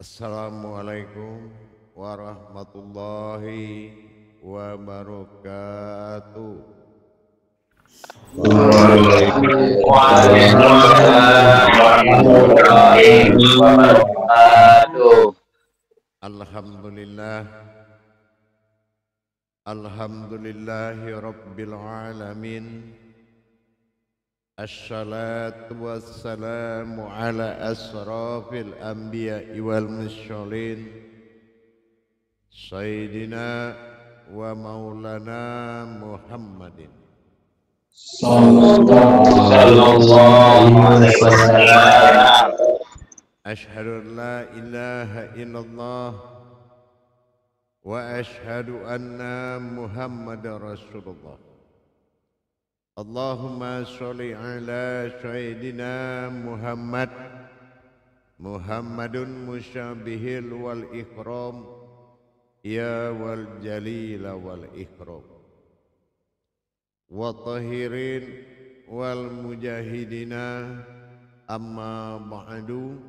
Assalamualaikum warahmatullahi wabarakatuh. Waalaikumsalam warahmatullahi wabarakatuh. Alhamdulillah, alhamdulillahi rabbil alamin. Assalatu wassalamu ala asrafil anbiya'i wal mursalin Sayyidina wa maulana Muhammadin Sallallahu alaihi wasallam. Ashhadu an la ilaha illallah wa ashhadu anna Muhammadar Rasulullah. Allahumma sholli ala Sayyidina Muhammadun musyabihil wal ikram ya wal jalila wal ikram wa tahirin wal mujahidina amma ba'du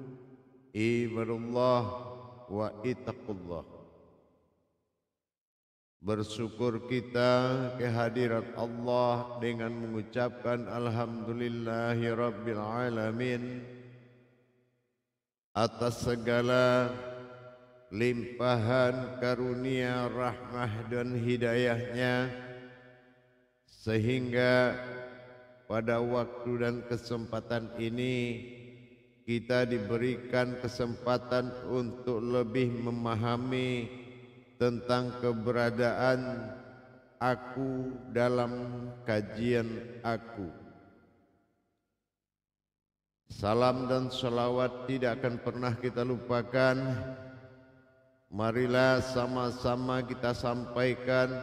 ibadallah wa ittaqullah. Bersyukur kita kehadirat Allah dengan mengucapkan alhamdulillahi rabbil alamin atas segala limpahan karunia rahmah dan hidayahnya, sehingga pada waktu dan kesempatan ini kita diberikan kesempatan untuk lebih memahami tentang keberadaan aku dalam kajian aku. Salam dan salawat tidak akan pernah kita lupakan. Marilah sama-sama kita sampaikan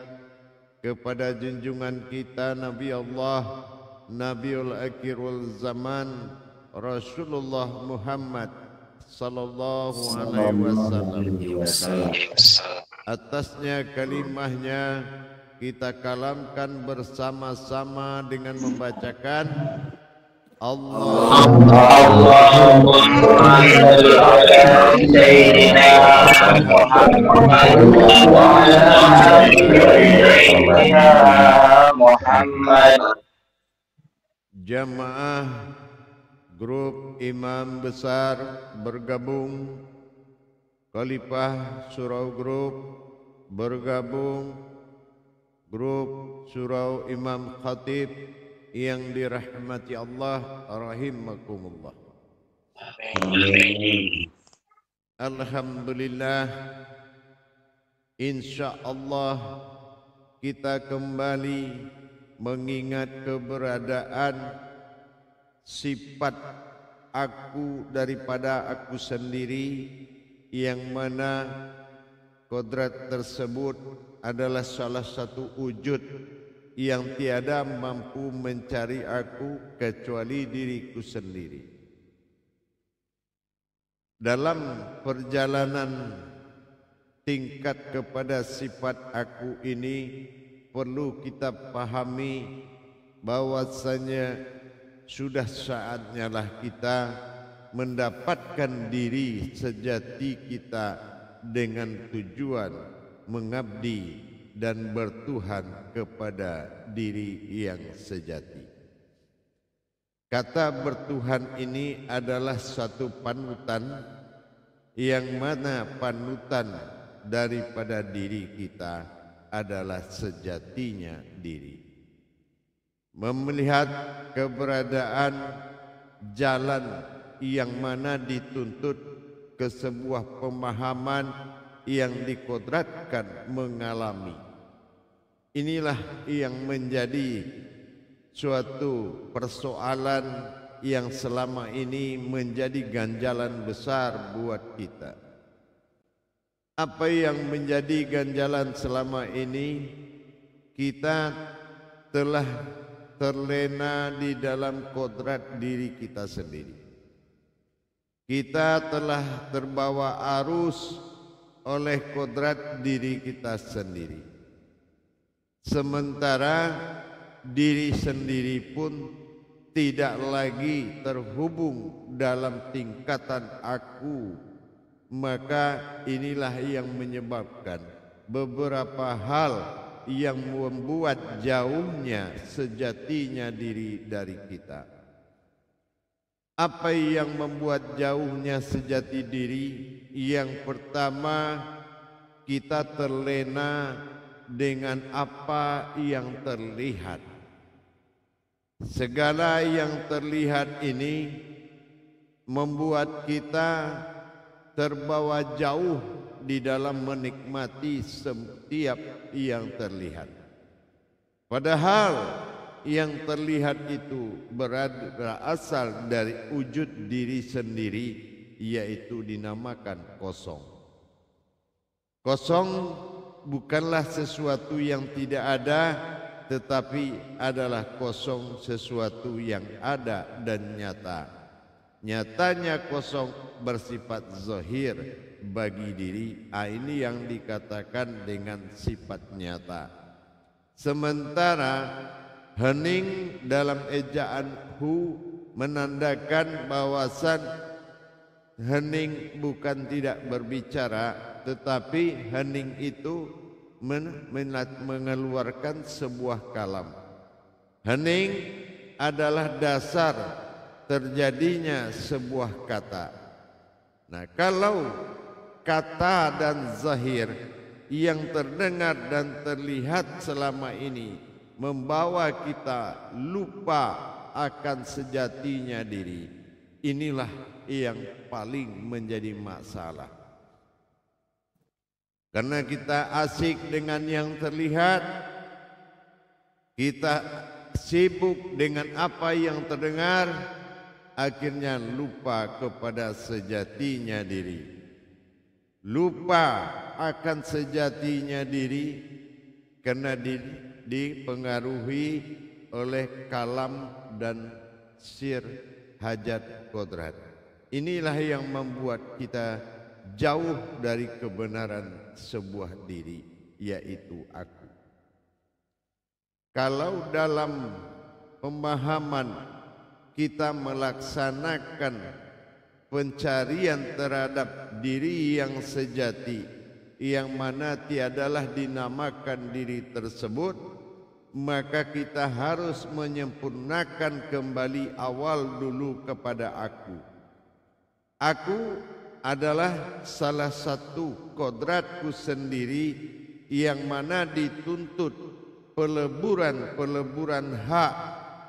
kepada junjungan kita Nabi Allah, Nabiul Akhirul Zaman, Rasulullah Muhammad sallallahu alaihi wasallam. Atasnya kalimahnya kita kalamkan bersama-sama dengan membacakan Allahumma shalli ala sayyidina Muhammad wa ala ali sayyidina Muhammad. Jamaah grup imam besar bergabung, Khalifah Surau Grup bergabung, grup Surau Imam Khatib yang dirahmati Allah rahimakumullah. Alhamdulillah, insyaallah kita kembali mengingat keberadaan sifat aku daripada aku sendiri, yang mana kodrat tersebut adalah salah satu wujud yang tiada mampu mencari aku kecuali diriku sendiri. Dalam perjalanan tingkat kepada sifat aku ini, perlu kita pahami bahwasanya sudah saatnya lah kita mendapatkan diri sejati kita dengan tujuan mengabdi dan bertuhan kepada diri yang sejati. Kata bertuhan ini adalah satu panutan, yang mana panutan daripada diri kita adalah sejatinya diri. Melihat keberadaan jalan yang mana dituntut ke sebuah pemahaman yang dikodratkan mengalami. Inilah yang menjadi suatu persoalan yang selama ini menjadi ganjalan besar buat kita. Apa yang menjadi ganjalan selama ini? Kita telah terlena di dalam kodrat diri kita sendiri. Kita telah terbawa arus oleh kodrat diri kita sendiri. Sementara diri sendiri pun tidak lagi terhubung dalam tingkatan aku maka inilah yang menyebabkan beberapa hal yang membuat jauhnya sejatinya diri dari kita. Apa yang membuat jauhnya sejati diri? Yang pertama, kita terlena dengan apa yang terlihat. Segala yang terlihat ini membuat kita terbawa jauh di dalam menikmati setiap yang terlihat. Padahal yang terlihat itu berasal dari wujud diri sendiri, yaitu dinamakan kosong. Kosong bukanlah sesuatu yang tidak ada, tetapi adalah kosong sesuatu yang ada dan nyata. Nyatanya kosong bersifat zahir bagi diri. Ini yang dikatakan dengan sifat nyata. Sementara hening dalam ejaan hu menandakan bahwasan hening bukan tidak berbicara, tetapi hening itu mengeluarkan sebuah kalam. Hening adalah dasar terjadinya sebuah kata. Nah, kalau kata dan zahir yang terdengar dan terlihat selama ini membawa kita lupa akan sejatinya diri, inilah yang paling menjadi masalah. Karena kita asik dengan yang terlihat, kita sibuk dengan apa yang terdengar, akhirnya lupa kepada sejatinya diri. Lupa akan sejatinya diri karena dipengaruhi oleh kalam dan sir hajat kodrat. Inilah yang membuat kita jauh dari kebenaran sebuah diri, yaitu aku. Kalau dalam pemahaman kita melaksanakan pencarian terhadap diri yang sejati, yang mana tiadalah dinamakan diri tersebut, maka kita harus menyempurnakan kembali awal dulu kepada aku. Aku adalah salah satu kodratku sendiri yang mana dituntut peleburan hak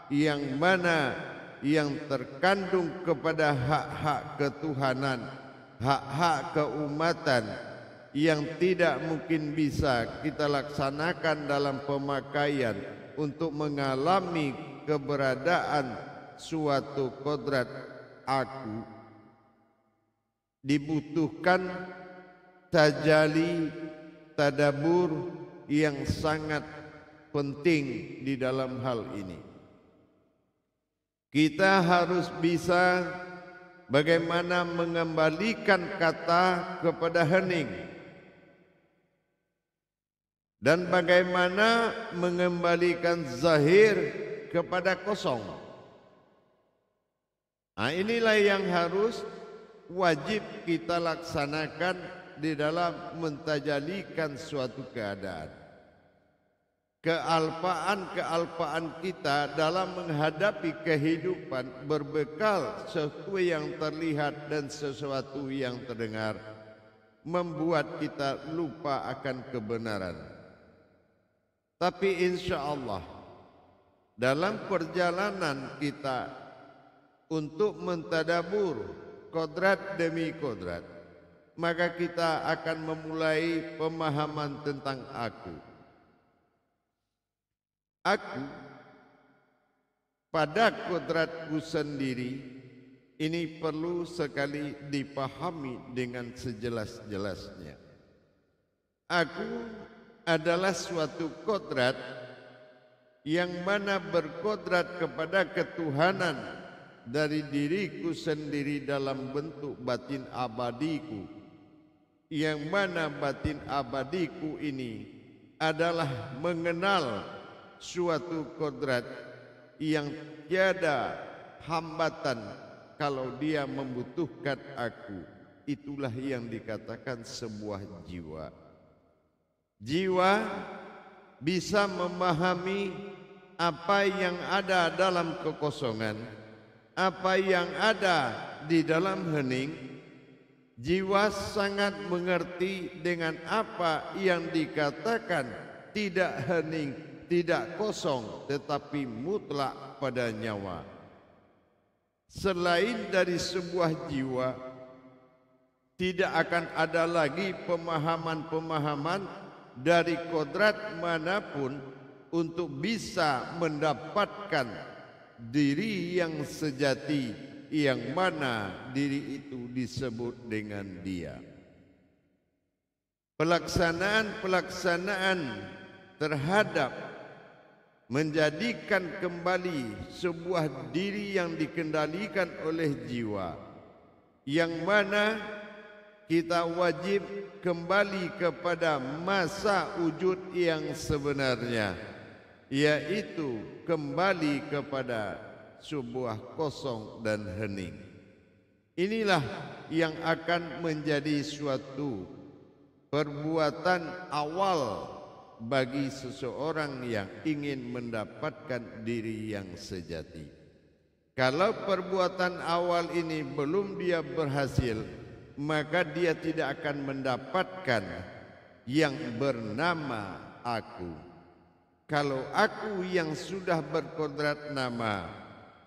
yang mana yang terkandung kepada hak-hak ketuhanan, hak-hak keumatan yang tidak mungkin bisa kita laksanakan dalam pemakaian untuk mengalami keberadaan suatu kodrat aku. Dibutuhkan tajali, tadabur yang sangat penting di dalam hal ini. Kita harus bisa bagaimana mengembalikan kata kepada hening dan bagaimana mengembalikan zahir kepada kosong. Nah, inilah yang harus wajib kita laksanakan di dalam mentajalikan suatu keadaan. Kealpaan kita dalam menghadapi kehidupan berbekal sesuatu yang terlihat dan sesuatu yang terdengar membuat kita lupa akan kebenaran. Tapi insya Allah dalam perjalanan kita untuk mentadabur kodrat demi kodrat, maka kita akan memulai pemahaman tentang aku. Aku pada kodratku sendiri ini perlu sekali dipahami dengan sejelas-jelasnya. Aku adalah suatu kodrat yang mana berkodrat kepada ketuhanan dari diriku sendiri dalam bentuk batin abadiku, yang mana batin abadiku ini adalah mengenal suatu kodrat yang tiada hambatan kalau dia membutuhkan aku. itulah yang dikatakan sebuah jiwa. Jiwa bisa memahami apa yang ada dalam kekosongan, apa yang ada di dalam hening. Jiwa sangat mengerti dengan apa yang dikatakan tidak hening, tidak kosong, tetapi mutlak pada nyawa. Selain dari sebuah jiwa, tidak akan ada lagi pemahaman-pemahaman dari kodrat manapun untuk bisa mendapatkan diri yang sejati, yang mana diri itu disebut dengan dia. Pelaksanaan-pelaksanaan terhadap menjadikan kembali sebuah diri yang dikendalikan oleh jiwa, yang mana kita wajib kembali kepada masa wujud yang sebenarnya, yaitu kembali kepada sebuah kosong dan hening. Inilah yang akan menjadi suatu perbuatan awal bagi seseorang yang ingin mendapatkan diri yang sejati. Kalau perbuatan awal ini belum dia berhasil, maka dia tidak akan mendapatkan yang bernama aku. Kalau aku yang sudah berkodrat nama,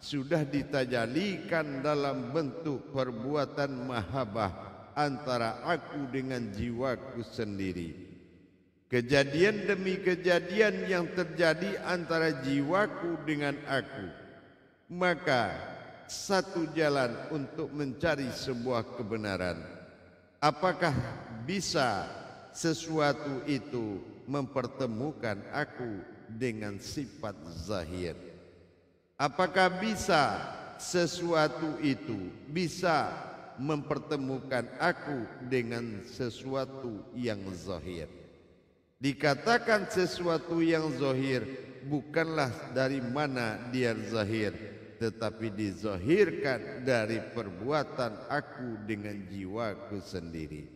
sudah ditajalikan dalam bentuk perbuatan mahabbah antara aku dengan jiwaku sendiri. Kejadian demi kejadian yang terjadi antara jiwaku dengan aku, maka satu jalan untuk mencari sebuah kebenaran. Apakah bisa sesuatu itu mempertemukan aku dengan sifat zahir? Apakah bisa sesuatu itu bisa mempertemukan aku dengan sesuatu yang zahir? Dikatakan sesuatu yang zahir bukanlah dari mana dia zahir, tetapi dizahirkan dari perbuatan aku dengan jiwaku sendiri.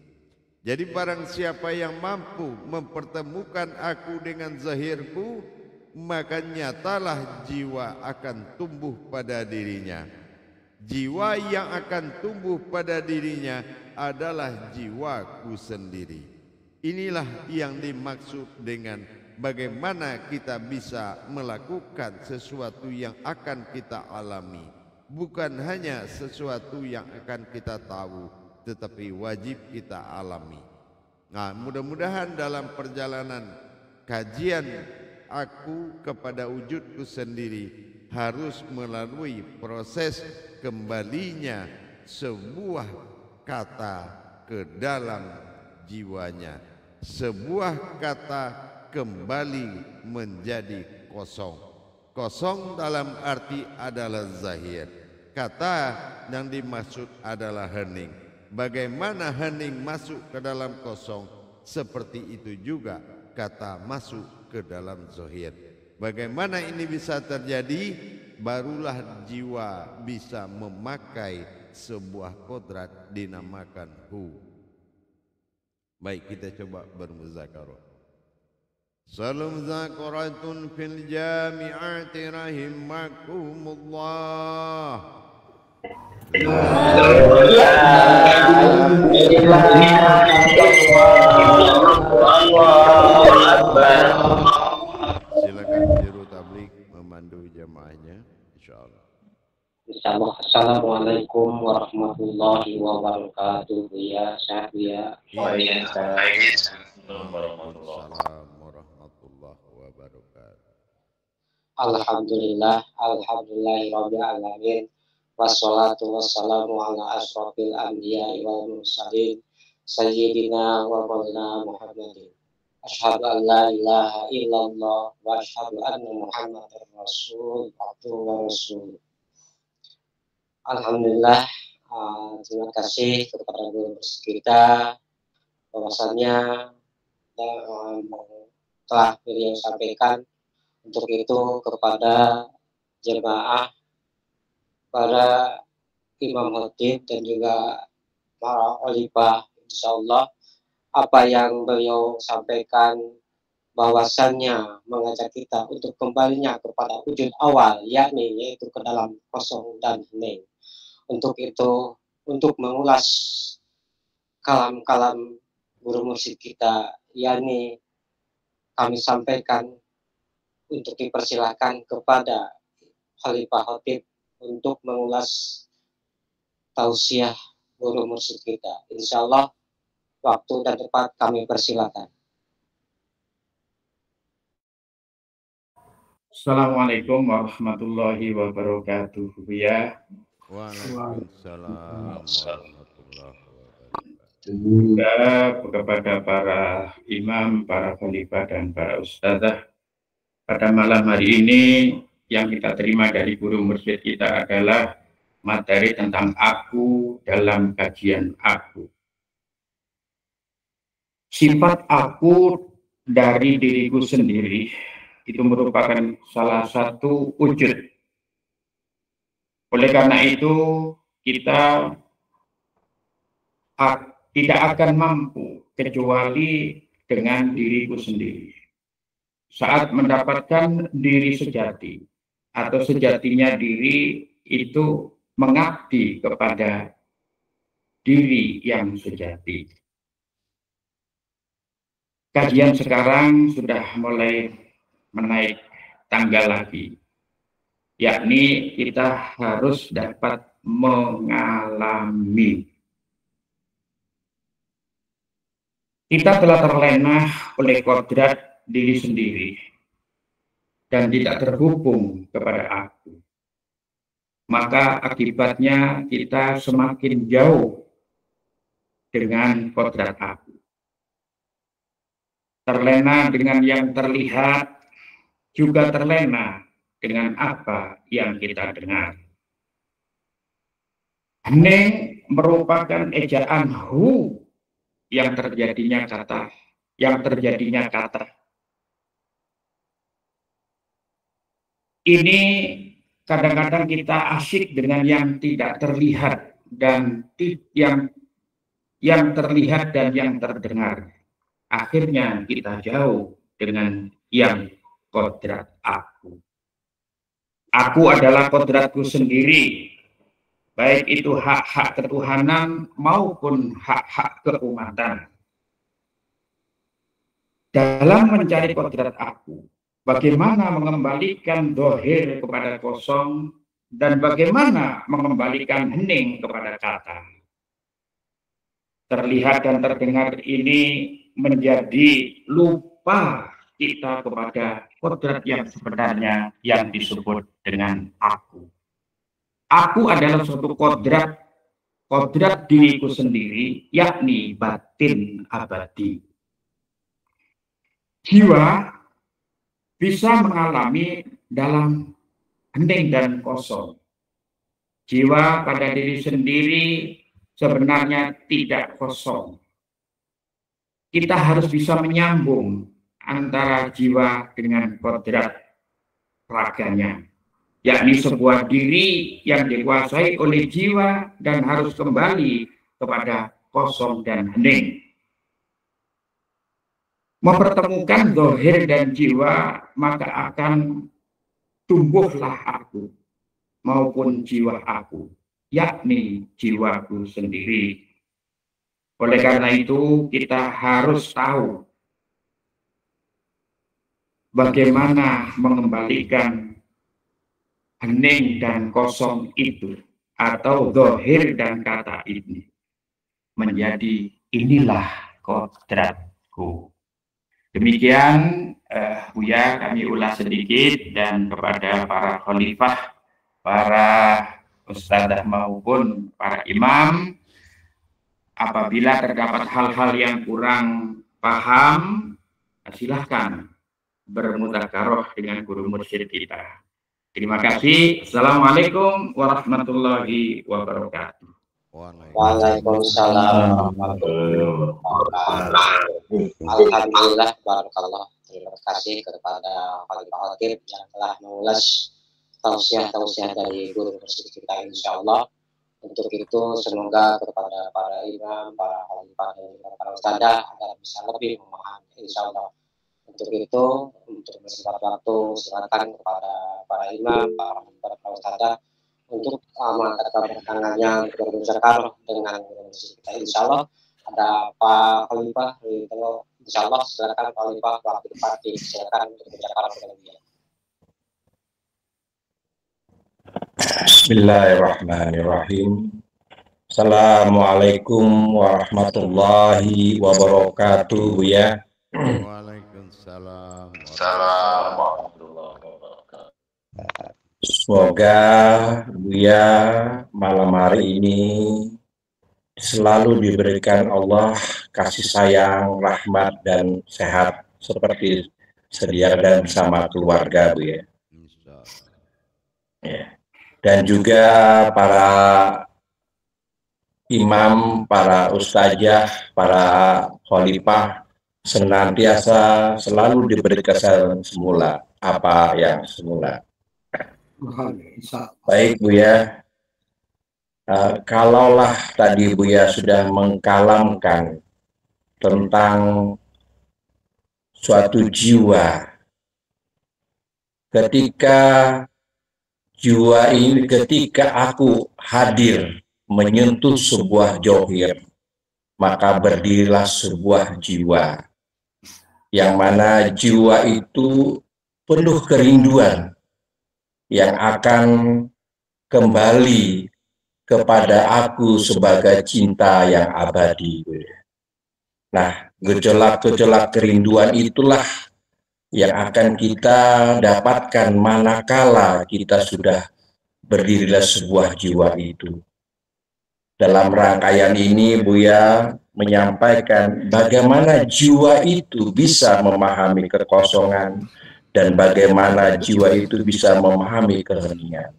Jadi barang siapa yang mampu mempertemukan aku dengan zahirku, maka nyatalah jiwa akan tumbuh pada dirinya. Jiwa yang akan tumbuh pada dirinya adalah jiwaku sendiri. Inilah yang dimaksud dengan bagaimana kita bisa melakukan sesuatu yang akan kita alami. Bukan hanya sesuatu yang akan kita tahu, tetapi wajib kita alami. Nah, mudah-mudahan dalam perjalanan kajian aku kepada wujudku sendiri harus melalui proses kembalinya sebuah kata ke dalam jiwanya. Sebuah kata kembali menjadi kosong. Kosong dalam arti adalah zahir. Kata yang dimaksud adalah hening. Bagaimana hening masuk ke dalam kosong, seperti itu juga kata masuk ke dalam zahir. Bagaimana ini bisa terjadi? Barulah jiwa bisa memakai sebuah kodrat dinamakan hu. Baik, kita coba bermuzakarah. Salam zakaratun fil jami'ati rahimakumullah. Silakan Jiru Tablik memandu jamaahnya, insyaallah. Insyaallah. Assalamualaikum warahmatullahi wabarakatuh. Ya, sehat ya. Waalaikumsalam warahmatullahi wabarakatuh. Alhamdulillah, alhamdulillahirabbil alamin. Wassalatu wassalamu ala asyrofil anbiya'i wal mursalin sayyidina wa maulana Muhammadin. Asyhadu an la ilaha illallah wa asyhadu anna Muhammadar rasul wa rasul. Alhamdulillah, terima kasih kepada guru kita bahwasannya telah beliau sampaikan untuk itu kepada jemaah, para imam khatib dan juga para khalifah, insya Allah apa yang beliau sampaikan bahwasannya mengajak kita untuk kembalinya kepada wujud awal, yakni yaitu ke dalam kosong dan hening. Untuk itu, untuk mengulas kalam-kalam guru mursyid kita, yakni kami sampaikan untuk dipersilahkan kepada Khalifah Khatib untuk mengulas tausiah guru mursyid kita. Insya Allah waktu dan tempat kami persilakan. Assalamualaikum warahmatullahi wabarakatuh. Ya. Waalaikumsalam warahmatullahi wabarakatuh. Juga kepada para imam, para khalifah, dan para ustadzah, pada malam hari ini yang kita terima dari guru mursyid kita adalah materi tentang aku dalam kajian aku. Sifat aku dari diriku sendiri itu merupakan salah satu wujud. Oleh karena itu, kita tidak akan mampu kecuali dengan diriku sendiri. Saat mendapatkan diri sejati atau sejatinya diri itu mengabdi kepada diri yang sejati. Kajian sekarang sudah mulai menaik tangga lagi, yakni kita harus dapat mengalami. Kita telah terlena oleh kodrat diri sendiri dan tidak terhubung kepada aku. Maka akibatnya kita semakin jauh dengan kodrat aku. Terlena dengan yang terlihat, juga terlena dengan apa yang kita dengar. Hening merupakan ejaan hu yang terjadinya kata. Ini kadang-kadang kita asyik dengan yang tidak terlihat dan yang terlihat dan yang terdengar. Akhirnya kita jauh dengan yang kodrat aku. Aku adalah kodratku sendiri, baik itu hak-hak ketuhanan maupun hak-hak keumatan. Dalam mencari kodrat aku, bagaimana mengembalikan dohir kepada kosong dan bagaimana mengembalikan hening kepada kata. Terlihat dan terdengar ini menjadi lupa kita kepada kodrat yang sebenarnya yang disebut dengan aku. Aku adalah suatu kodrat diriku sendiri, yakni batin abadi. Jiwa bisa mengalami dalam hening dan kosong. Jiwa pada diri sendiri sebenarnya tidak kosong. Kita harus bisa menyambung antara jiwa dengan kodrat raganya, yakni sebuah diri yang dikuasai oleh jiwa dan harus kembali kepada kosong dan hening. Mempertemukan zahir dan jiwa, maka akan tumbuhlah aku maupun jiwa aku, yakni jiwaku sendiri. Oleh karena itu, kita harus tahu bagaimana mengembalikan hening dan kosong itu, atau zahir dan kata ini, menjadi inilah kodratku. Demikian Buya kami ulas sedikit, dan kepada para khalifah, para ustadzah maupun para imam, apabila terdapat hal-hal yang kurang paham, silahkan bermudzakarah dengan guru mursyid kita. Terima kasih. Assalamualaikum warahmatullahi wabarakatuh. Waalaikumsalam warahmatullahi wabarakatuh. Alhamdulillah, barakallah. Terima kasih kepada Khalifah Khatib yang telah mengulas tausiah dari guru mursyid kita, insya Allah. Untuk itu semoga kepada para imam, para khalifah dan juga para ustadzah agar bisa lebih memahami, insya Allah. Untuk itu, untuk bersifat waktu, silakan kepada para imam, para ustadzah untuk mengangkat tangannya untuk berbicara dengan kita. Insya Allah ada Pak Khalifah, insya Allah silakan Pak Khalifah waktu depan silakan untuk berbicara dengan dia. Bismillahirrahmanirrahim. Assalamualaikum warahmatullahi wabarakatuh, ya. Waalaikumsalam. Semoga Buya malam hari ini selalu diberikan Allah kasih sayang, rahmat dan sehat seperti sedia dan bersama keluarga, Buya. Ya. Dan juga para imam, para ustazah, para khalifah senantiasa selalu diberi kesehatan semula apa yang semula. Baik Buya, kalaulah tadi Buya sudah mengkalamkan tentang suatu jiwa, ketika aku hadir menyentuh sebuah johir, maka berdirilah sebuah jiwa, yang mana jiwa itu penuh kerinduan yang akan kembali kepada aku sebagai cinta yang abadi. Nah, gejolak-gejolak kerinduan itulah yang akan kita dapatkan manakala kita sudah berdirilah sebuah jiwa itu. Dalam rangkaian ini Buya menyampaikan bagaimana jiwa itu bisa memahami kekosongan dan bagaimana jiwa itu bisa memahami keheningan.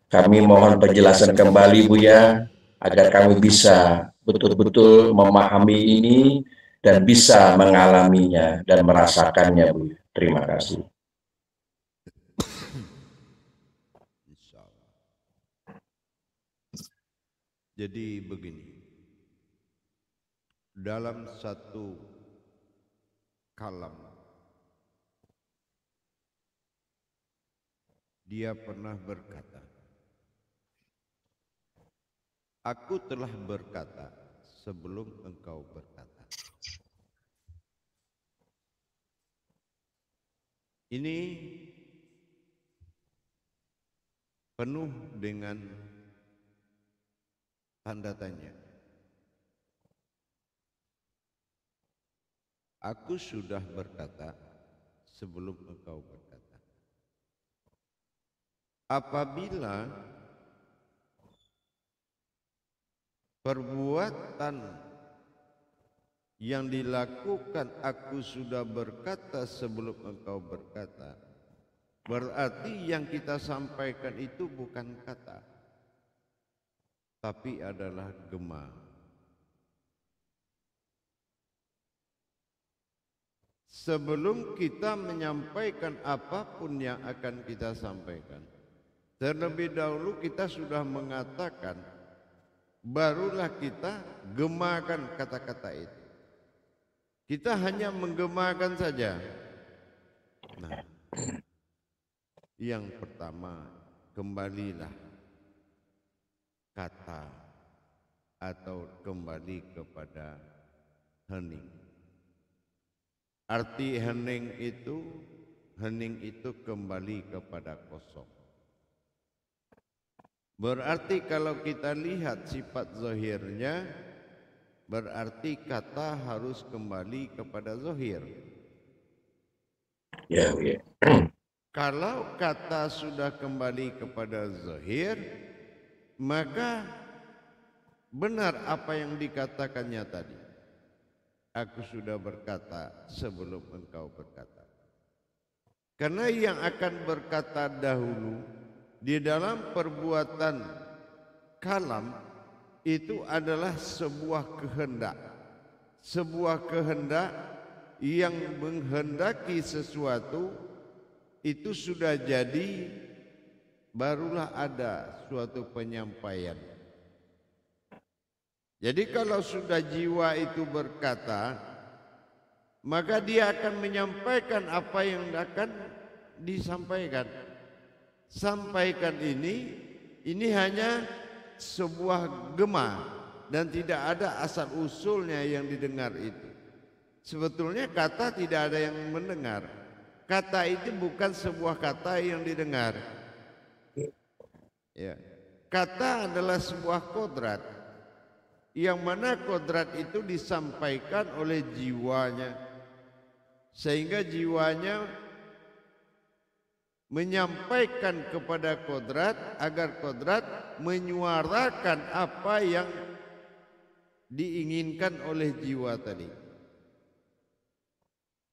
Kami mohon penjelasan kembali Buya agar kami bisa betul-betul memahami ini dan bisa mengalaminya dan merasakannya, Buya. Terima kasih. Jadi begini, dalam satu kalam dia pernah berkata, aku telah berkata sebelum engkau berkata. Ini penuh dengan tanda tanya. Aku sudah berkata sebelum engkau berkata. Apabila perbuatan yang dilakukan aku sudah berkata sebelum engkau berkata, berarti yang kita sampaikan itu bukan kata, tapi adalah gema. Sebelum kita menyampaikan apapun yang akan kita sampaikan, terlebih dahulu kita sudah mengatakan, barulah kita gemakan kata-kata itu. Kita hanya menggemakan saja. Nah, yang pertama, kembalilah kata atau kembali kepada hening. Arti hening itu kembali kepada kosong. Berarti kalau kita lihat sifat zahirnya, berarti kata harus kembali kepada zahir. Ya, ya. Kalau kata sudah kembali kepada zahir, maka benar apa yang dikatakannya tadi. Aku sudah berkata sebelum engkau berkata. Karena yang akan berkata dahulu di dalam perbuatan kalam itu adalah sebuah kehendak. Sebuah kehendak yang menghendaki sesuatu itu sudah jadi, barulah ada suatu penyampaian. Jadi kalau sudah jiwa itu berkata, maka dia akan menyampaikan apa yang akan disampaikan. Sampaikan ini hanya sebuah gema dan tidak ada asal usulnya yang didengar itu. Sebetulnya kata tidak ada yang mendengar. Kata itu bukan sebuah kata yang didengar. Ya. Kata adalah sebuah kodrat, yang mana kodrat itu disampaikan oleh jiwanya, sehingga jiwanya menyampaikan kepada kodrat agar kodrat menyuarakan apa yang diinginkan oleh jiwa tadi.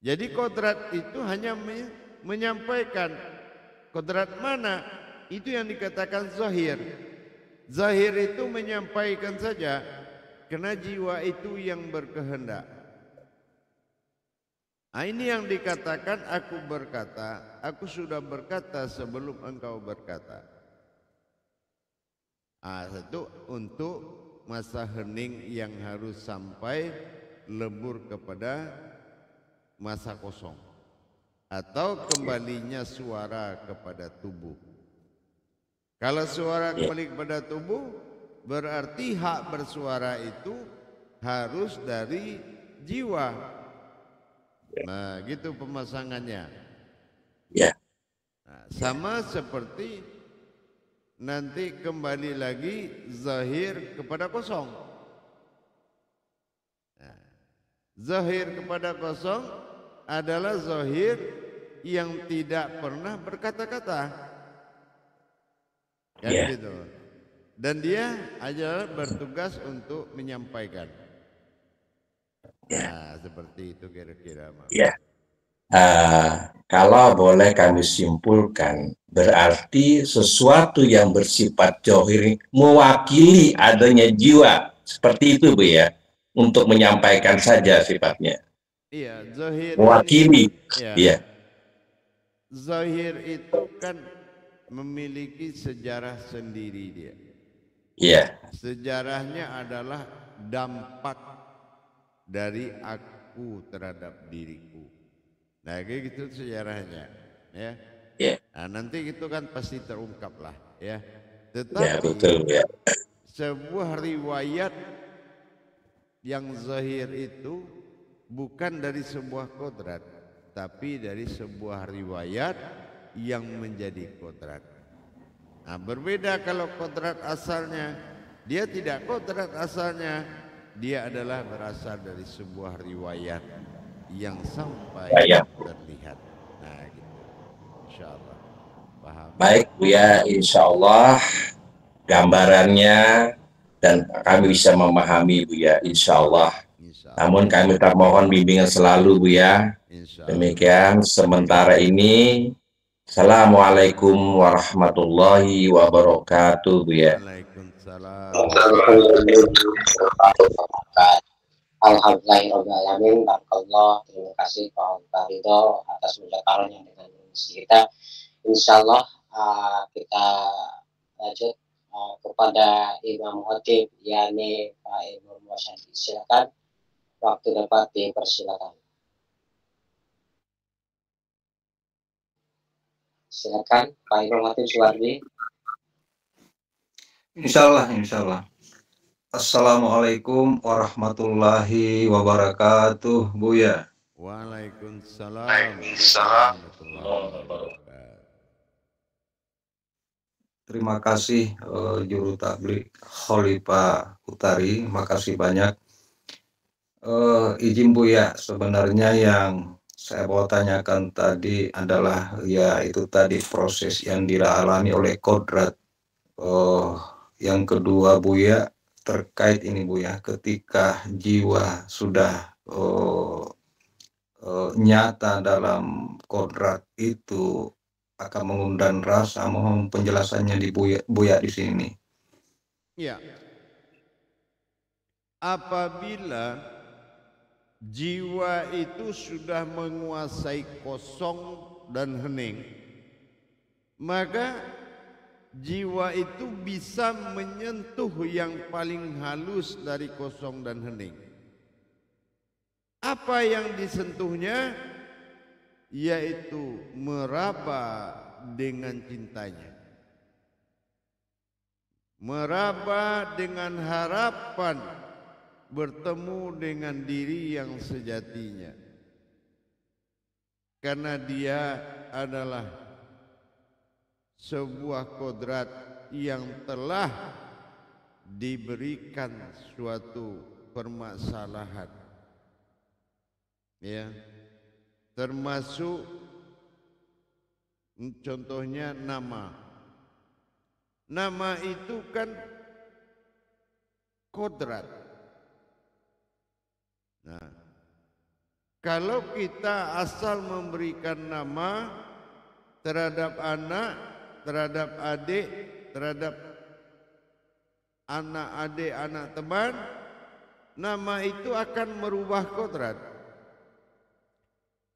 Jadi kodrat itu hanya menyampaikan. Kodrat mana? Itu yang dikatakan zahir. Zahir itu menyampaikan saja, karena jiwa itu yang berkehendak. Nah, ini yang dikatakan aku berkata, aku sudah berkata sebelum engkau berkata. Itu untuk masa hening yang harus sampai lebur kepada masa kosong, atau kembalinya suara kepada tubuh. Kalau suara kembali kepada tubuh, berarti hak bersuara itu harus dari jiwa. Nah, gitu pemasangannya. Ya. Nah, sama seperti nanti kembali lagi zahir kepada kosong. Nah, zahir kepada kosong adalah zahir yang tidak pernah berkata-kata. Kan gitu. Dan dia adalah bertugas untuk menyampaikan. Nah, seperti itu kira-kira. Ya. Kalau boleh kami simpulkan, berarti sesuatu yang bersifat johir mewakili adanya jiwa. Seperti itu, Bu ya. Untuk menyampaikan saja sifatnya. Iya, zahir mewakili. Iya. Zahir itu kan memiliki sejarah sendiri dia. Iya. Sejarahnya adalah dampak dari aku terhadap diriku. Nah, kayak gitu sejarahnya, ya. Yeah. Nah, nanti itu kan pasti terungkap lah, ya. Tetapi ya, betul, ya. Sebuah riwayat yang zahir itu bukan dari sebuah kodrat, tapi dari sebuah riwayat yang menjadi kodrat. Nah, berbeda kalau kodrat asalnya, dia tidak kodrat asalnya, dia adalah berasal dari sebuah riwayat yang sampai terlihat. Nah, gitu. Insyaallah paham. Baik, Bu ya, insyaallah gambarannya dan kami bisa memahami, Bu ya, insyaallah. Namun kami termohon bimbingan selalu, Bu ya. Demikian sementara ini. Assalamualaikum warahmatullahi wabarakatuh, Bu ya. Waalaikumsalam. Alhamdulillahirobbilalamin. Barakallah. Terima kasih Pak Ridho atas ucapannya dengan kita. Insyaallah kita lanjut kepada Imam Khatib, yakni Pak Imam Wasyadi. Silakan, waktu dapat dipersilakan. Silakan Pak Imam Khatib Suwardi. Insyaallah. Assalamualaikum warahmatullahi wabarakatuh, Buya. Waalaikumsalam. Terima kasih Juru Tabligh Khalifah Utari, makasih banyak. Izin Buya, sebenarnya yang saya mau tanyakan tadi adalah ya itu tadi proses yang dialami oleh kodrat. Yang kedua Buya, terkait ini Buya, ketika jiwa sudah nyata dalam kodrat itu akan mengundang rasa. Mohon penjelasannya di Buya di sini. Ya. Apabila jiwa itu sudah menguasai kosong dan hening, maka jiwa itu bisa menyentuh yang paling halus dari kosong dan hening. Apa yang disentuhnya? Yaitu meraba dengan cintanya, meraba dengan harapan bertemu dengan diri yang sejatinya, karena dia adalah sebuah kodrat yang telah diberikan suatu permasalahan, ya, termasuk contohnya nama. Nama itu kan kodrat. Nah, kalau kita asal memberikan nama terhadap anak, terhadap adik, terhadap anak adik, anak teman, nama itu akan merubah kodrat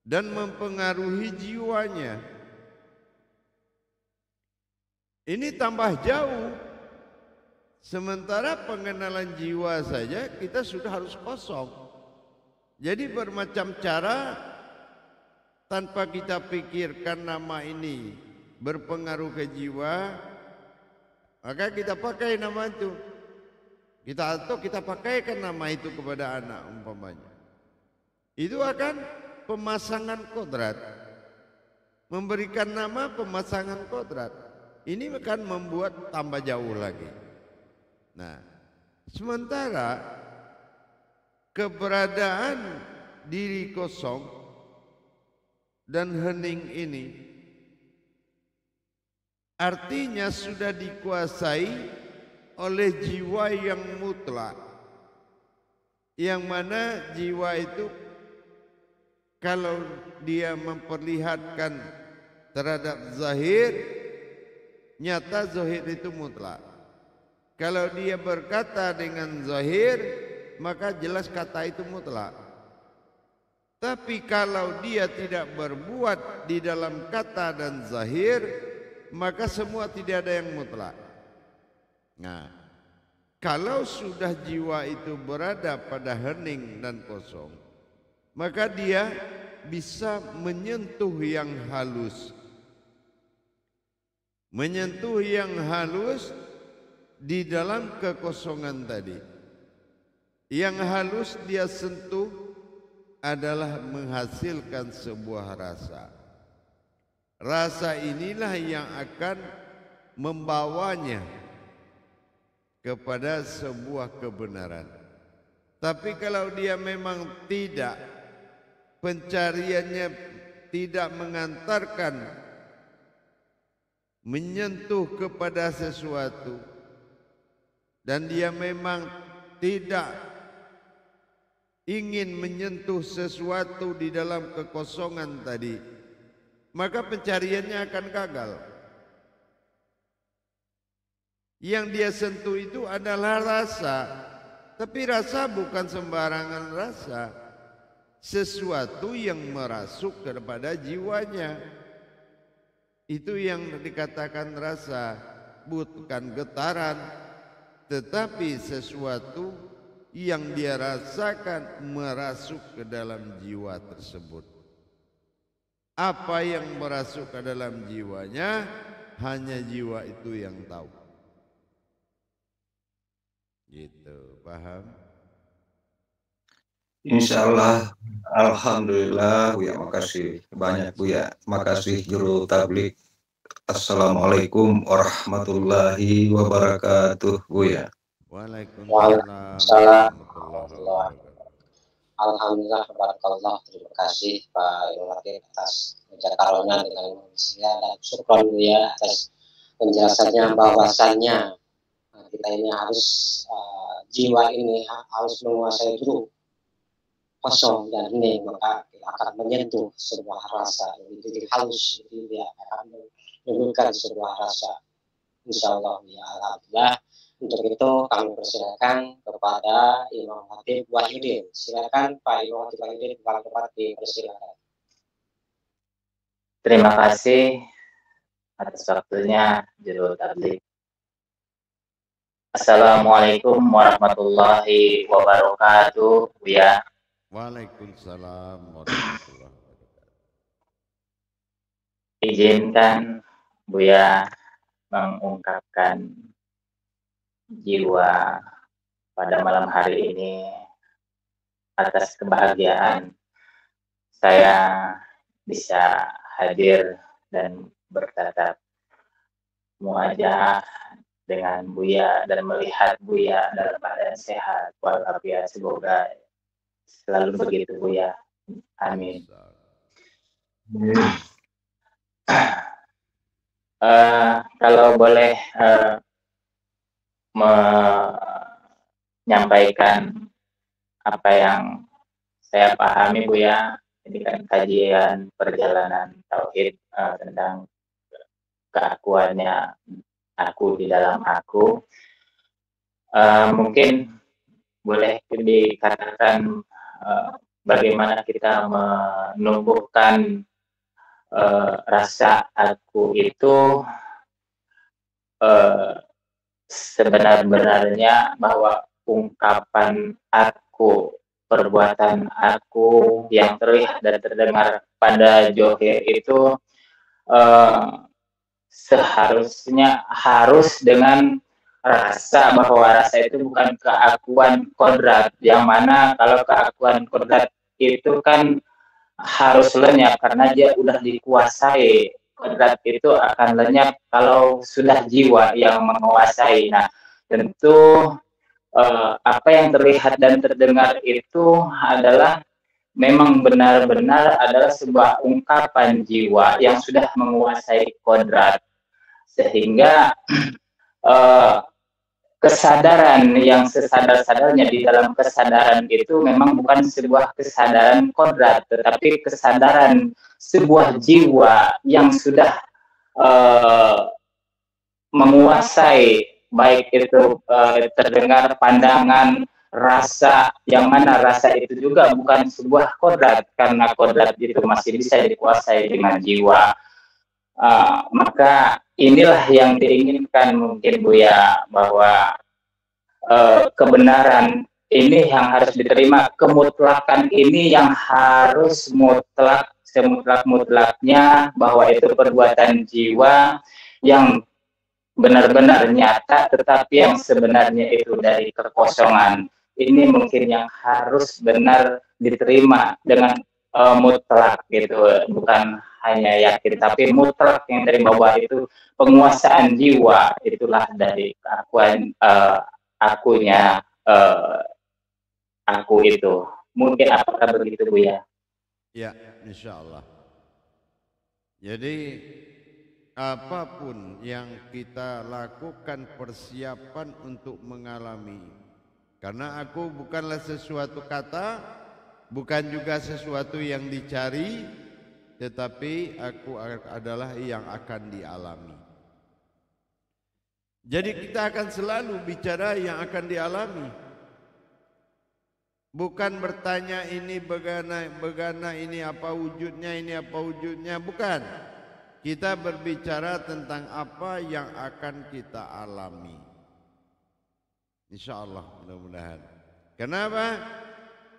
dan mempengaruhi jiwanya. Ini tambah jauh. Sementara pengenalan jiwa saja kita sudah harus kosong. Jadi bermacam cara tanpa kita pikirkan nama ini berpengaruh ke jiwa, maka kita pakai nama itu. Kita pakaikan nama itu kepada anak umpamanya. Itu akan pemasangan kodrat. Memberikan nama pemasangan kodrat. Ini akan membuat tambah jauh lagi. Nah, sementara keberadaan diri kosong dan hening ini artinya sudah dikuasai oleh jiwa yang mutlak, yang mana jiwa itu kalau dia memperlihatkan terhadap zahir, nyata zahir itu mutlak. Kalau dia berkata dengan zahir, maka jelas kata itu mutlak. Tapi kalau dia tidak berbuat di dalam kata dan zahir, maka semua tidak ada yang mutlak. Nah, kalau sudah jiwa itu berada pada hening dan kosong, maka dia bisa menyentuh yang halus. Menyentuh yang halus di dalam kekosongan tadi. Yang halus dia sentuh adalah menghasilkan sebuah rasa. Rasa inilah yang akan membawanya kepada sebuah kebenaran. Tapi kalau dia memang tidak, pencariannya tidak mengantarkan menyentuh kepada sesuatu, dan dia memang tidak ingin menyentuh sesuatu di dalam kekosongan tadi, maka pencariannya akan gagal. Yang dia sentuh itu adalah rasa, tapi rasa bukan sembarangan rasa, sesuatu yang merasuk kepada jiwanya. Itu yang dikatakan rasa, bukan getaran, tetapi sesuatu yang dia rasakan merasuk ke dalam jiwa tersebut. Apa yang merasuk ke dalam jiwanya, hanya jiwa itu yang tahu. Gitu, paham? Insyaallah. Alhamdulillah, Buya, makasih banyak Buya. Makasih juru tablik. Assalamualaikum warahmatullahi wabarakatuh, Buya. Waalaikumsalam. Alhamdulillah, barakallah. Terima kasih Pak Ilmuwatir atas jawabannya dengan manusia, dan syukron Buya atas penjelasannya bahwasannya kita ini harus jiwa ini harus menguasai dulu kosong dan hening, maka kita akan menyentuh sebuah rasa yang jadi halus, jadi dia akan menimbulkan sebuah rasa. Insyaallah ya. Alhamdulillah. Untuk itu kami persilakan kepada Imam Khatib Wahyudin. Silakan Pak Imam Khatib Wahyudin, kepala tempat dipersilakan. Terima kasih atas waktunya Juru Tablik. Assalamualaikum warahmatullahi wabarakatuh, Buya. Waalaikumsalam warahmatullahi wabarakatuh. Izinkan Buya mengungkapkan jiwa pada malam hari ini atas kebahagiaan saya bisa hadir dan bertatap muajah dengan Buya dan melihat Buya dalam keadaan sehat walafiat. Semoga selalu begitu Buya. Amin. Kalau boleh menyampaikan apa yang saya pahami Buya, ini kan kajian perjalanan tauhid tentang keakuannya aku di dalam aku. Mungkin boleh dikatakan bagaimana kita menumbuhkan rasa aku itu sebenar-benarnya, bahwa ungkapan aku, perbuatan aku yang terlihat dan terdengar pada Johir itu seharusnya harus dengan rasa, bahwa rasa itu bukan keakuan kodrat, yang mana kalau keakuan kodrat itu kan harus lenyap karena dia udah dikuasai. Kodrat itu akan lenyap kalau sudah jiwa yang menguasai. Nah, tentu apa yang terlihat dan terdengar itu adalah memang benar-benar adalah sebuah ungkapan jiwa yang sudah menguasai kodrat, sehingga kesadaran yang sesadar-sadarnya di dalam kesadaran itu memang bukan sebuah kesadaran kodrat, tetapi kesadaran sebuah jiwa yang sudah menguasai, baik itu terdengar, pandangan, rasa, yang mana rasa itu juga bukan sebuah kodrat, karena kodrat itu masih bisa dikuasai dengan jiwa. Maka inilah yang diinginkan mungkin Buya, bahwa kebenaran ini yang harus diterima, kemutlakan ini yang harus mutlak, semutlak-mutlaknya, bahwa itu perbuatan jiwa yang benar-benar nyata, tetapi yang sebenarnya itu dari kekosongan. Ini mungkin yang harus benar diterima dengan mutlak gitu, bukan hanya yakin, tapi mutlak yang dari bawah itu penguasaan jiwa, itulah dari keakuan akunya aku itu. Mungkin apakah begitu Buya? Ya, insya Allah. Jadi apapun yang kita lakukan persiapan untuk mengalami, karena aku bukanlah sesuatu kata, bukan juga sesuatu yang dicari, tetapi aku adalah yang akan dialami. Jadi kita akan selalu bicara yang akan dialami, bukan bertanya ini bagaimana, ini apa wujudnya, bukan. Kita berbicara tentang apa yang akan kita alami, insya Allah, mudah-mudahan. Kenapa?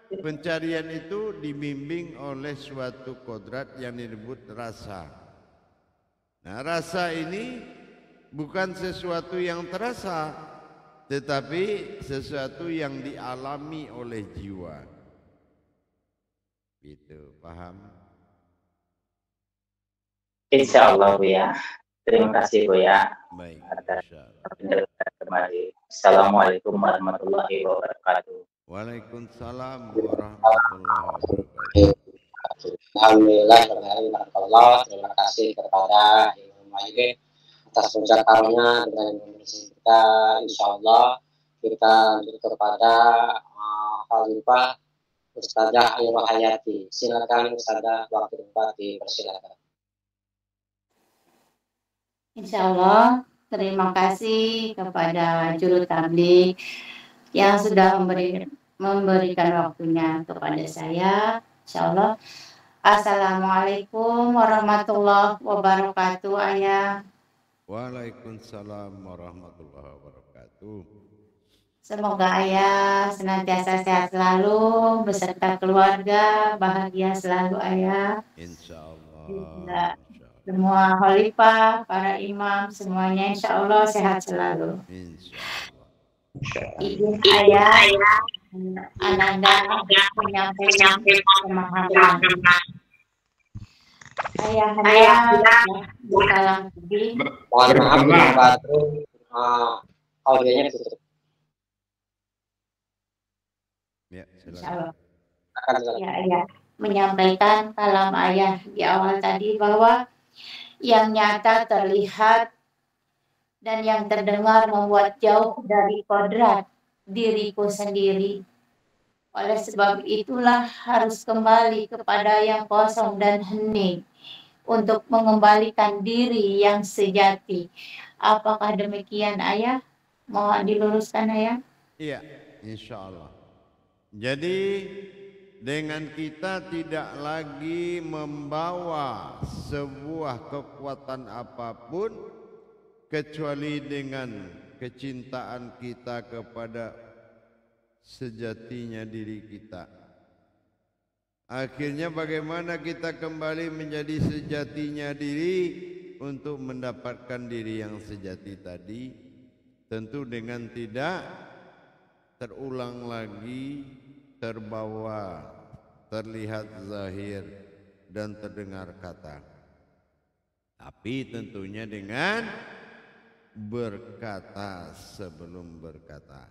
Pencarian itu dibimbing oleh suatu kodrat yang disebut rasa. Nah, rasa ini bukan sesuatu yang terasa, tetapi sesuatu yang dialami oleh jiwa. Gitu, paham? Insya Allah Buya. Terima kasih Buya. Baik, atas insyaallah. kembali. Assalamualaikum warahmatullahi wabarakatuh. Waalaikumsalam warahmatullahi wabarakatuh. Alhamdulillah, terima kasih kepada Imam Maidin atas ucapannya dengan Indonesia kita. Insya Allah kita lanjut kepada Khalifah Ustazah Ayu Hayati. Silakan Ustazah, waktu tempat dipersilakan. Insya Allah, terima kasih kepada Juru Tablik yang sudah memberikan waktunya kepada saya. Insya Allah, Assalamualaikum warahmatullahi wabarakatuh, Ayah. Waalaikumsalam warahmatullahi wabarakatuh. Semoga Ayah senantiasa sehat selalu beserta keluarga, bahagia selalu Ayah. Insya Allah. Juga semua khalifah, para imam, semuanya insya Allah sehat selalu. Insya Allah. Izin Ayah, Ananda menyampaikan pemahaman. Ayah berkalam tadi. Mohon maaf Bang Badrun, audionya tutup. Ya, silakan. Ya, menyampaikan kalam Ayah di awal tadi bahwa yang nyata terlihat dan yang terdengar membuat jauh dari kodrat diriku sendiri. Oleh sebab itulah harus kembali kepada yang kosong dan hening untuk mengembalikan diri yang sejati. Apakah demikian Ayah? Mohon diluruskan Ayah. Iya, insya Allah. Jadi dengan kita tidak lagi membawa sebuah kekuatan apapun kecuali dengan kecintaan kita kepada sejatinya diri kita. Akhirnya bagaimana kita kembali menjadi sejatinya diri untuk mendapatkan diri yang sejati tadi? Tentu dengan tidak terulang lagi, terbawa, terlihat zahir dan terdengar kata. Tapi tentunya dengan berkata sebelum berkata.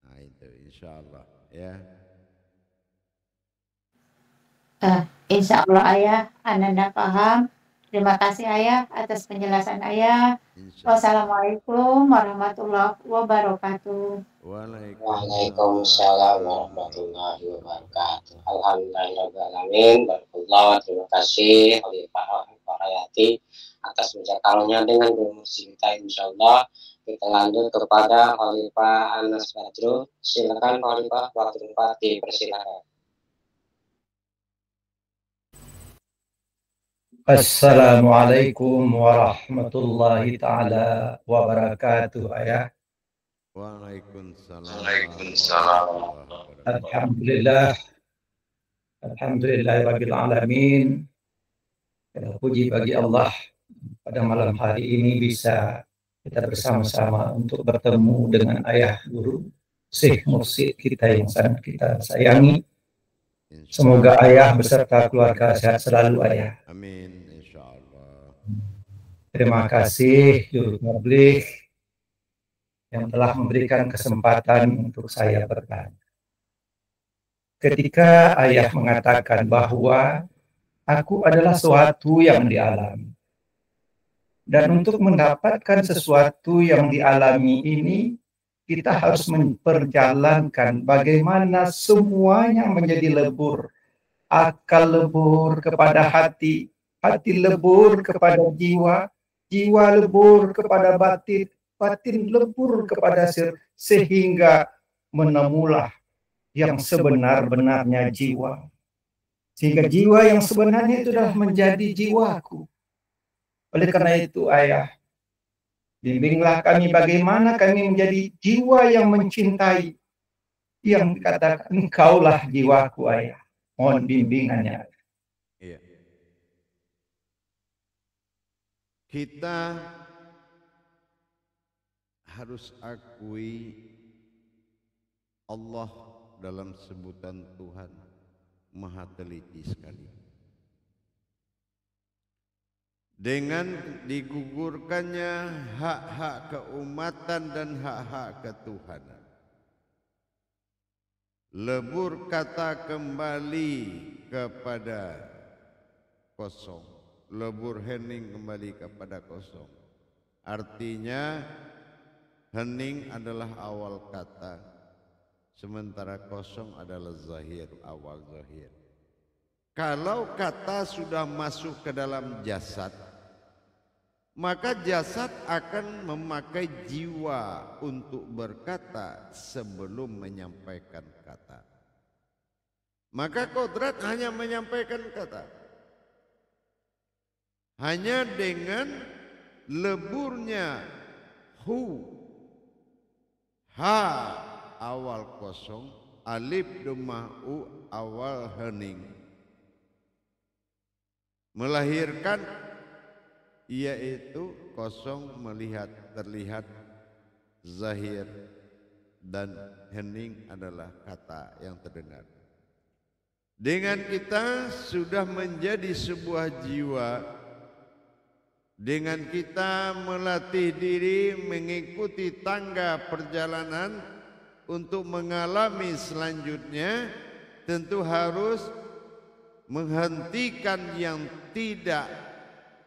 Nah itu insya Allah ya. Insya Allah Ayah, Ananda paham. Terima kasih Ayah atas penjelasan Ayah. Wassalamualaikum warahmatullahi wabarakatuh. Waalaikumsalam warahmatullahi wabarakatuh. Alhamdulillahirrahmanirrahim. Barakallah, terima kasih Khalifah Farayati atas menjakalnya dengan promosi kita. Insyaallah kita lanjut kepada Khalifah Anas Badrun. Silakan Khalifah, waktu 4 dipersilakan. Assalamualaikum warahmatullahi ta'ala wabarakatuh Ayah. Waalaikumsalam. Alhamdulillah. Alhamdulillahirabbil alamin. Puji bagi Allah pada malam hari ini bisa kita bersama-sama untuk bertemu dengan ayah guru Syekh Mursyid kita yang sangat kita sayangi. Semoga ayah beserta keluarga sehat selalu Ayah. Amin insyaallah. Terima kasih Juru Tabligh yang telah memberikan kesempatan untuk saya bertanya. Ketika ayah mengatakan bahwa aku adalah sesuatu yang dialami. Dan untuk mendapatkan sesuatu yang dialami ini, kita harus memperjalankan bagaimana semuanya menjadi lebur. Akal lebur kepada hati, hati lebur kepada jiwa, jiwa lebur kepada batin, batin lebur kepada sehingga menemulah yang sebenar-benarnya jiwa. Sehingga jiwa yang sebenarnya itu adalah menjadi jiwaku. Oleh karena itu ayah, bimbinglah kami bagaimana kami menjadi jiwa yang mencintai, yang dikatakan engkaulah jiwaku ayah. Mohon bimbingannya. Iya. Kita harus akui Allah dalam sebutan Tuhan Maha teliti sekali. Dengan digugurkannya hak-hak keumatan dan hak-hak ketuhanan. Lebur kata kembali kepada kosong. Lebur hening kembali kepada kosong. Artinya hening adalah awal kata. Sementara kosong adalah zahir, awal zahir. Kalau kata sudah masuk ke dalam jasad, maka jasad akan memakai jiwa untuk berkata sebelum menyampaikan kata. Maka kodrat hanya menyampaikan kata. Hanya dengan leburnya hu, ha awal kosong, alif dhammah u awal hening, melahirkan yaitu kosong melihat, terlihat, zahir, dan hening adalah kata yang terdengar. Dengan kita sudah menjadi sebuah jiwa, dengan kita melatih diri mengikuti tangga perjalanan untuk mengalami selanjutnya, tentu harus menghentikan yang tidak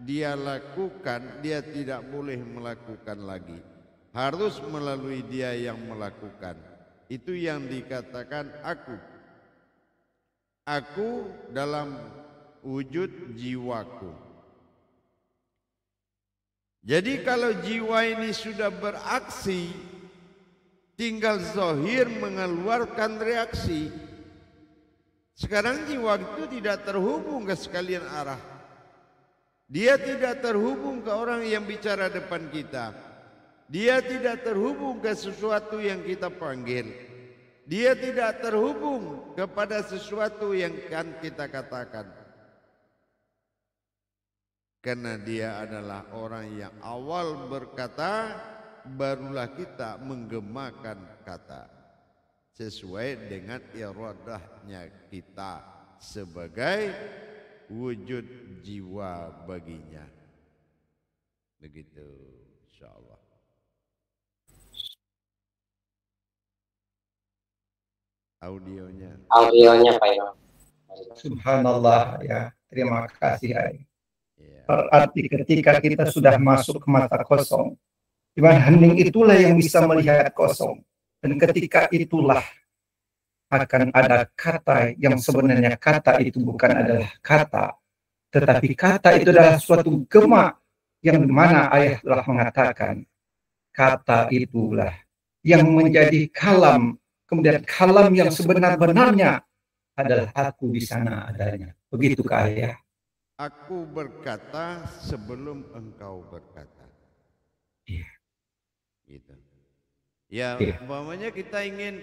dia lakukan, dia tidak boleh melakukan lagi. Harus melalui dia yang melakukan. Itu yang dikatakan aku. Aku dalam wujud jiwaku. Jadi kalau jiwa ini sudah beraksi, tinggal zahir mengeluarkan reaksi. Sekarang jiwa itu tidak terhubung ke sekalian arah. Dia tidak terhubung ke orang yang bicara depan kita. Dia tidak terhubung ke sesuatu yang kita panggil. Dia tidak terhubung kepada sesuatu yang kan kita katakan. Karena dia adalah orang yang awal berkata, barulah kita menggemakan kata sesuai dengan iradahnya kita sebagai wujud jiwa baginya. Begitu insyaallah. Audionya Pak Imam. Subhanallah ya, terima kasih ya. Berarti ketika kita sudah masuk ke mata kosong, Iman hening itulah yang bisa melihat kosong. Dan ketika itulah akan ada kata yang sebenarnya kata itu bukan adalah kata, tetapi kata itu adalah suatu gema yang dimana ayah telah mengatakan kata itulah yang menjadi kalam. Kemudian kalam yang sebenar-benarnya adalah aku di sana adanya. Begitu ayah. Aku berkata sebelum engkau berkata. Iya. Gitu. Ya, umpamanya kita ingin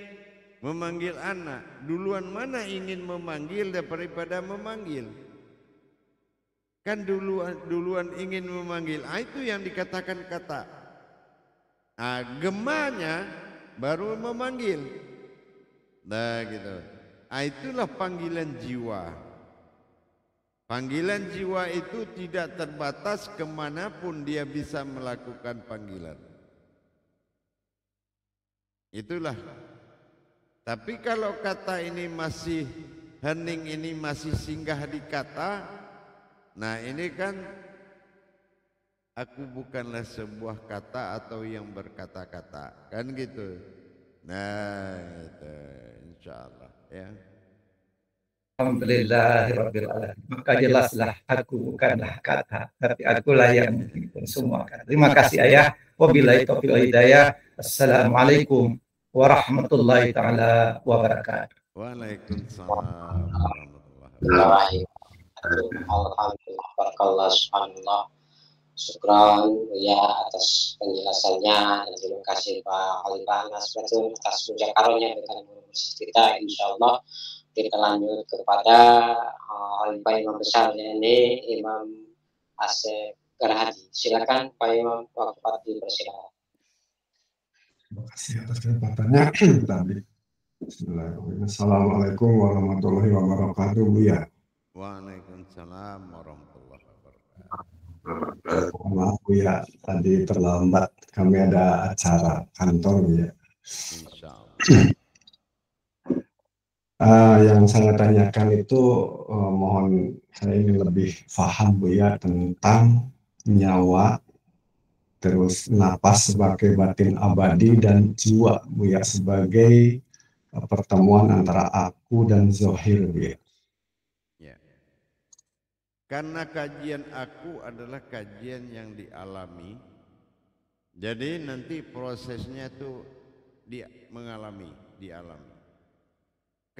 memanggil anak, duluan mana ingin memanggil daripada memanggil? Kan duluan ingin memanggil, itu yang dikatakan kata. Gemanya baru memanggil. Nah gitu. Itulah panggilan jiwa. Panggilan jiwa itu tidak terbatas kemanapun dia bisa melakukan panggilan. Itulah. Tapi kalau kata ini masih hening, ini masih singgah di kata, nah ini kan aku bukanlah sebuah kata atau yang berkata-kata, kan gitu. Nah itu insyaallah ya. Alhamdulillahirabbil alamin. Maka jelaslah aku bukanlah kata, tapi akulah yang menghimpun semua kata. Terima kasih ayah. Wabillahi taufiq wal hidayah. Assalamualaikum warahmatullahi taala wabarakatuh. Waalaikumsalam warahmatullahi wabarakatuh. Alhamdulillah, barakallah, subhanallah. Syukran ya atas penjelasannya, dan terima kasih Pak Khalifah Nasratun atas mujakaranya dengan guru kita. Insyaallah kita lanjut kepada Khalifah Imam besar ini, Imam Asep Gerhadi. Silakan Pak Imam, waktu dipersilakan. Terima kasih atas kesempatannya tadi. Bismillahirrahmanirrahim. Assalamualaikum warahmatullahi wabarakatuh, Buya. Waalaikumsalam warahmatullahi wabarakatuh. Maaf Buya, tadi terlambat. Kami ada acara kantor Buya. Yang saya tanyakan itu mohon saya ingin lebih paham Buya tentang nyawa, terus napas sebagai batin abadi dan jiwa Buya sebagai pertemuan antara aku dan zahir Buya. Ya. Karena kajian aku adalah kajian yang dialami, jadi nanti prosesnya itu dia mengalami, dialami.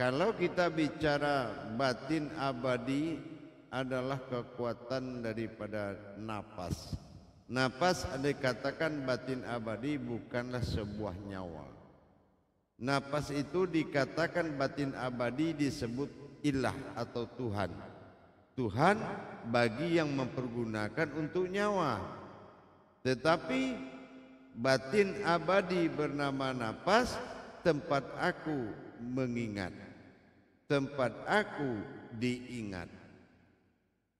Kalau kita bicara batin abadi adalah kekuatan daripada napas. Napas ada dikatakan batin abadi bukanlah sebuah nyawa. Napas itu dikatakan batin abadi disebut ilah atau Tuhan. Tuhan bagi yang mempergunakan untuk nyawa. Tetapi batin abadi bernama napas, tempat aku mengingat, tempat aku diingat.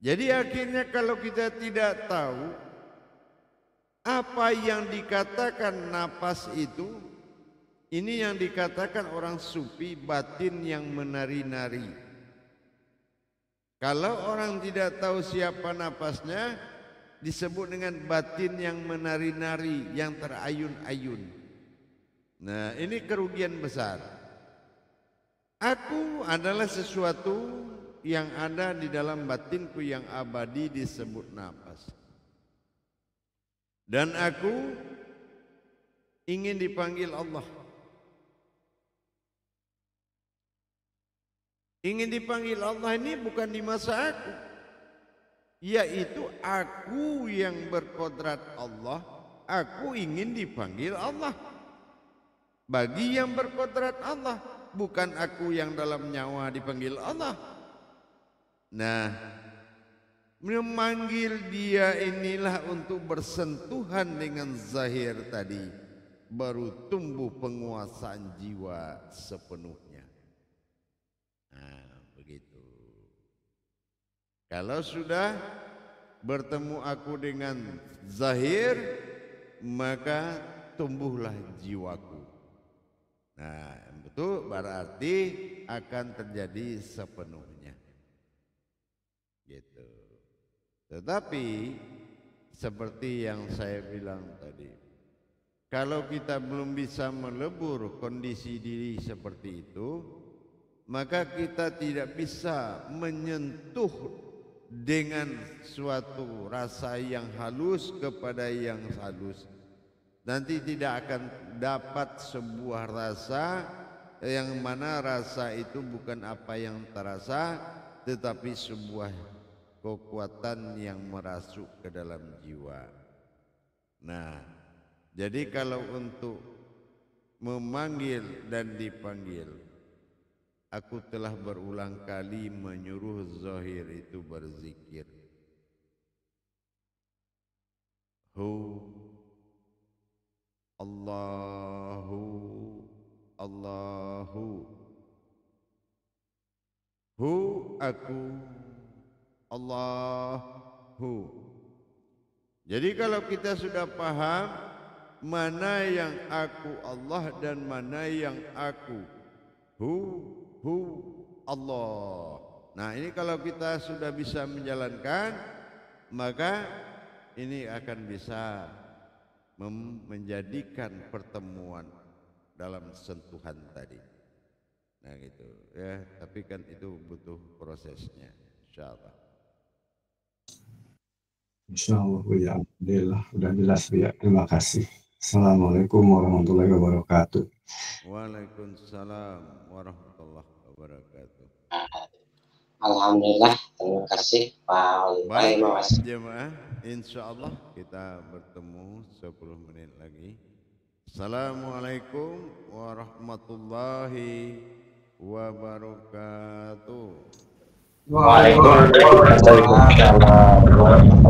Jadi akhirnya kalau kita tidak tahu apa yang dikatakan napas itu, ini yang dikatakan orang sufi batin yang menari-nari. Kalau orang tidak tahu siapa napasnya, disebut dengan batin yang menari-nari, yang terayun-ayun. Nah, ini kerugian besar. Aku adalah sesuatu yang ada di dalam batinku yang abadi disebut napas. Dan aku ingin dipanggil Allah. Ingin dipanggil Allah ini bukan di masa aku, yaitu aku yang berkodrat Allah. Aku ingin dipanggil Allah. Bagi yang berkodrat Allah, bukan aku yang dalam nyawa dipanggil Allah. Nah, memanggil dia inilah untuk bersentuhan dengan zahir tadi, baru tumbuh penguasaan jiwa sepenuhnya. Nah, begitu. Kalau sudah bertemu aku dengan zahir, maka tumbuhlah jiwaku. Nah, itu berarti akan terjadi sepenuhnya. Gitu. Tetapi seperti yang saya bilang tadi, kalau kita belum bisa melebur kondisi diri seperti itu, maka kita tidak bisa menyentuh dengan suatu rasa yang halus kepada yang halus. Nanti tidak akan dapat sebuah rasa yang mana rasa itu bukan apa yang terasa, tetapi sebuah kekuatan yang merasuk ke dalam jiwa. Nah, jadi kalau untuk memanggil dan dipanggil, aku telah berulang kali menyuruh zahir itu berzikir. Allahu, Allahu. Aku, Allahu. Jadi kalau kita sudah paham mana yang aku Allah dan mana yang aku Allah. Nah, ini kalau kita sudah bisa menjalankan, maka ini akan bisa menjadikan pertemuan dalam sentuhan tadi. Nah gitu ya, tapi kan itu butuh prosesnya, insyaallah. Insyaallah ya, alhamdulillah udah jelas ya. Terima kasih. Assalamualaikum warahmatullahi wabarakatuh. Waalaikumsalam warahmatullahi wabarakatuh. Alhamdulillah, terima kasih Pak. Baik jemaah, insyaallah kita bertemu 10 menit lagi. Assalamualaikum warahmatullahi wabarakatuh. Waalaikumsalam warahmatullahi wabarakatuh.